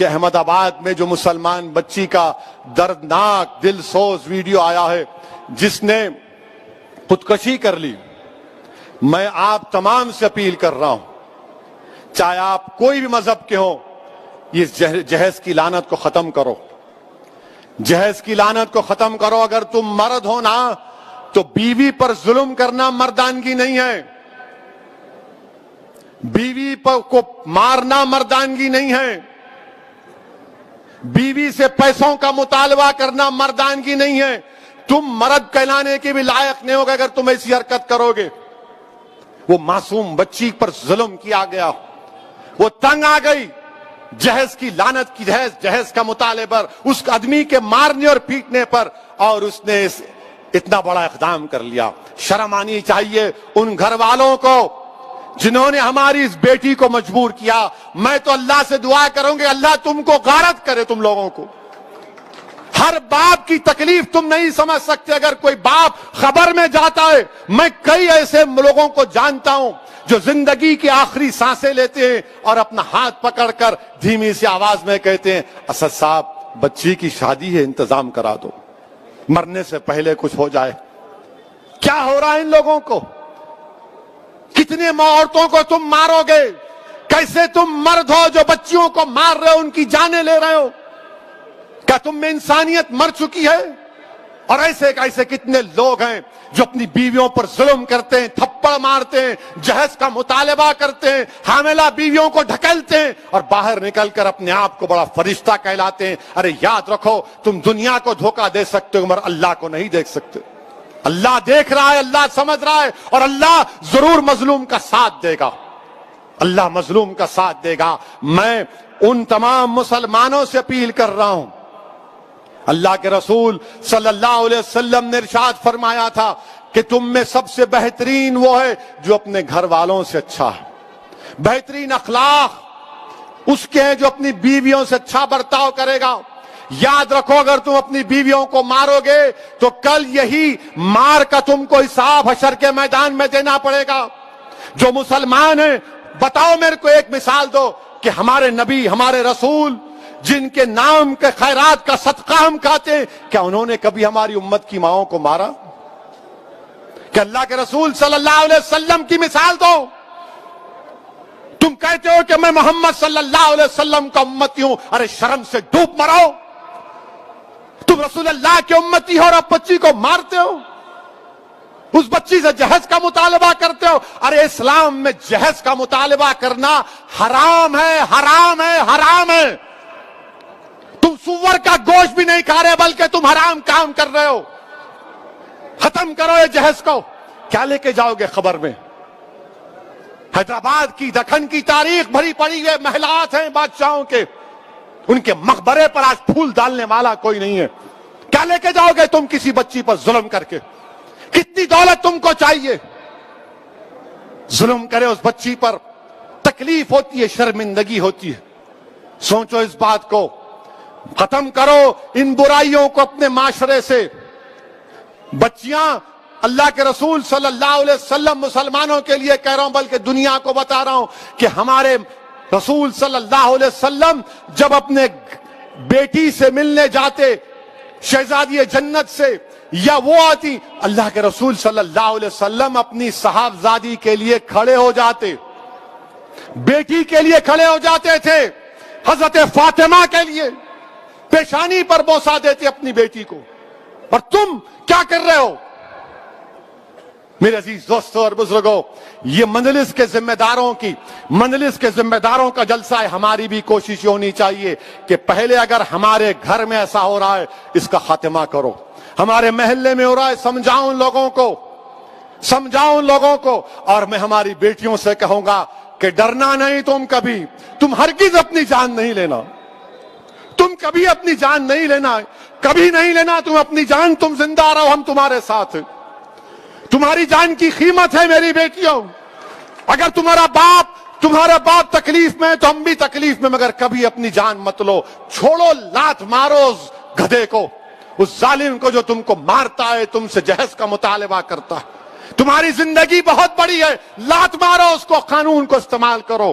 کہ احمد آباد میں جو مسلمان بچی کا دردناک دل سوز ویڈیو آیا ہے جس نے خودکشی کر لی، میں آپ تمام سے اپیل کر رہا ہوں، چاہے آپ کوئی بھی مذہب کے ہوں، یہ جہیز کی لعنت کو ختم کرو، جہیز کی لعنت کو ختم کرو۔ اگر تم مرد ہو نا تو بیوی پر ظلم کرنا مردانگی نہیں ہے، بیوی کو مارنا مردانگی نہیں ہے، بیوی سے پیسوں کا مطالبہ کرنا مردانگی نہیں ہے۔ تم مرد کہلانے کے بھی لائق نہیں ہوگا اگر تم ایسی حرکت کرو گے۔ وہ معصوم بچی پر ظلم کیا گیا، وہ تنگ آ گئی جہیز کی لعنت کی، جہیز کا مطالبہ اس آدمی کے مارنے اور پیٹنے پر، اور اس نے اتنا بڑا اقدام کر لیا۔ شرم آنی چاہیے ان گھر والوں کو جنہوں نے ہماری اس بیٹی کو مجبور کیا۔ میں تو اللہ سے دعا کروں گی اللہ تم کو غارت کرے، تم لوگوں کو۔ ہر باپ کی تکلیف تم نہیں سمجھ سکتے۔ اگر کوئی باپ خبر میں جاتا ہے، میں کئی ایسے لوگوں کو جانتا ہوں جو زندگی کی آخری سانسیں لیتے ہیں اور اپنا ہاتھ پکڑ کر دھیمی سی آواز میں کہتے ہیں اسد صاحب بچی کی شادی ہے، انتظام کرا دو، مرنے سے پہلے کچھ ہو جائے۔ کیا ہو رہا ہے ان لوگوں کو؟ کتنے عورتوں کو تم مارو گے؟ کیسے تم مرد ہو جو بچیوں کو مار رہے ہو، ان کی جانیں لے رہے ہو؟ کیا تم میں انسانیت مر چکی ہے؟ اور ایسے کتنے لوگ ہیں جو اپنی بیویوں پر ظلم کرتے ہیں، تھپڑ مارتے ہیں، جہیز کا مطالبہ کرتے ہیں، حاملہ بیویوں کو ڈھکیلتے ہیں اور باہر نکل کر اپنے آپ کو بڑا فرشتہ کہلاتے ہیں۔ ارے یاد رکھو تم دنیا کو دھوکہ دے سکتے ہو مگر اللہ کو نہیں دیکھ سکتے۔ اللہ دیکھ رہا ہے، اللہ سمجھ رہا ہے، اور اللہ ضرور مظلوم کا ساتھ دے گا، اللہ مظلوم کا ساتھ دے گا۔ میں ان تمام مسلمانوں سے اپیل کر رہا ہوں، اللہ کے رسول صلی اللہ علیہ وسلم نے ارشاد فرمایا تھا کہ تم میں سب سے بہترین وہ ہے جو اپنے گھر والوں سے اچھا ہے، بہترین اخلاق اس کے ہیں جو اپنی بیویوں سے اچھا برتاؤ کرے گا۔ یاد رکھو اگر تم اپنی بیویوں کو مارو گے تو کل یہی مار کا تم کو حساب حشر کے میدان میں دینا پڑے گا۔ جو مسلمان ہیں بتاؤ میرے کو ایک مثال دو کہ ہمارے نبی ہمارے رسول جن کے نام کے خیرات کا صدقہ ہم کھاتے ہیں، کیا انہوں نے کبھی ہماری امت کی ماؤں کو مارا؟ کہ اللہ کے رسول صلی اللہ علیہ وسلم کی مثال دو۔ تم کہتے ہو کہ میں محمد صلی اللہ علیہ وسلم کا امتی ہوں، ارے شرم سے ڈوب مرو۔ تم رسول اللہ کے امتی ہو اور اب بچی کو مارتے ہو، اس بچی سے جہیز کا مطالبہ کرتے ہو۔ ارے اسلام میں جہیز کا مطالبہ کرنا حرام ہے، حرام ہے، حرام ہے۔ تم سور کا گوشت بھی نہیں کھا رہے بلکہ تم حرام کام کر رہے ہو۔ ختم کرو یہ جہیز کو۔ کیا لے کے جاؤ گے خبر میں؟ حیدرآباد کی دکن کی تاریخ بھری پڑی ہے، محلات ہیں بادشاہوں کے، ان کے مقبرے پر آج پھول ڈالنے والا کوئی نہیں ہے۔ کیا لے کے جاؤ گے تم کسی بچی پر ظلم کر کے؟ کتنی دولت تم کو چاہیے؟ ظلم کرے اس بچی پر، تکلیف ہوتی ہے، شرمندگی ہوتی ہے۔ سوچو اس بات کو، ختم کرو ان برائیوں کو اپنے معاشرے سے۔ بچیاں اللہ کے رسول صلی اللہ علیہ وسلم مسلمانوں کے لیے کہہ رہا ہوں بلکہ دنیا کو بتا رہا ہوں کہ ہمارے رسول صلی اللہ علیہ وسلم جب اپنے بیٹی سے ملنے جاتے، شہزادی جنت سے، یا وہ آتی، اللہ کے رسول صلی اللہ علیہ وسلم اپنی صاحبزادی کے لیے کھڑے ہو جاتے، بیٹی کے لیے کھڑے ہو جاتے تھے، حضرت فاطمہ کے لیے پیشانی پر بوسہ دیتے اپنی بیٹی کو۔ اور تم کیا کر رہے ہو؟ میرے عزیز دوستوں اور بزرگوں، یہ مجلس کے ذمہ داروں کا جلسہ ہے۔ ہماری بھی کوشش ہونی چاہیے کہ پہلے اگر ہمارے گھر میں ایسا ہو رہا ہے اس کا خاتمہ کرو، ہمارے محلے میں ہو رہا ہے سمجھاؤ ان لوگوں کو، اور میں ہماری بیٹیوں سے کہوں گا کہ ڈرنا نہیں، تم ہرگز اپنی جان نہیں لینا، تم کبھی اپنی جان نہیں لینا، کبھی نہیں لینا تم اپنی جان، تم زندہ رہو، ہم تمہارے ساتھ ہیں۔ تمہاری جان کی قیمت ہے میری بیٹیوں۔ اگر تمہارا باپ تکلیف میں ہے تو ہم بھی تکلیف میں، مگر کبھی اپنی جان مت لو۔ چھوڑو، لات مارو اس گدھے کو، اس ظالم کو جو تم کو مارتا ہے، تم سے جہیز کا مطالبہ کرتا ہے۔ تمہاری زندگی بہت بڑی ہے، لات مارو اس کو، قانون کو استعمال کرو۔